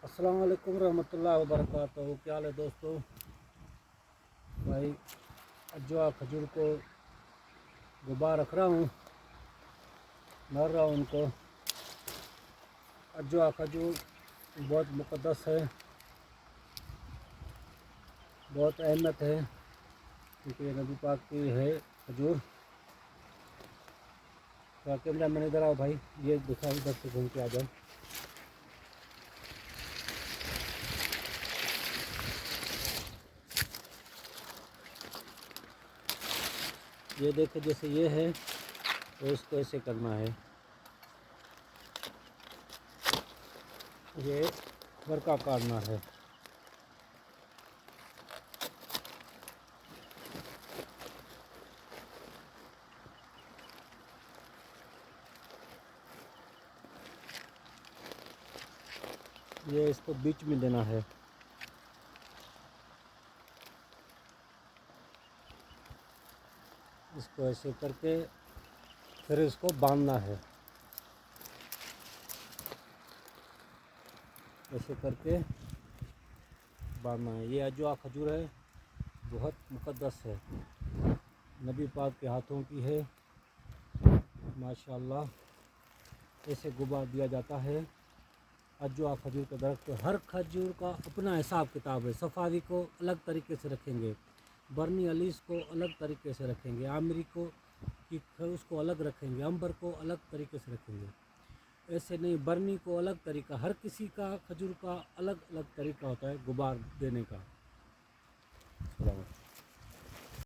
अस्सलाम वालेकुम रहमतुल्लाहि व बरकातहू। क्या हाल है दोस्तों? भाई अजवा खजूर को गुबार रख रहा हूँ, मर रहा हूँ उनको। अजवा खजूर बहुत मुक़द्दस है, बहुत अहमियत है, क्योंकि ये नबी पाक की है खजूर। तो कैमरा मैंने इधर आओ भाई, ये दिखा, इधर से घूम के आ जाओ। ये देखो, जैसे ये है तो इसको ऐसे करना है। ये बरका काटना है। ये इसको बीच में देना है। इसको ऐसे करके फिर इसको बांधना है, ऐसे करके बांधना है। ये अजवा खजूर है, बहुत मुक़द्दस है, नबी पाक के हाथों की है माशाअल्लाह। ऐसे गुबार दिया जाता है। अजवा खजूर का दरख्त, हर खजूर का अपना हिसाब किताब है। सफारी को अलग तरीके से रखेंगे, बर्नी अलीस को अलग तरीके से रखेंगे, आमरी को की उसको अलग रखेंगे, अंबर को अलग तरीके से रखेंगे। ऐसे नहीं, बर्नी को अलग तरीका, हर किसी का खजूर का अलग अलग तरीका होता है गुबार देने का।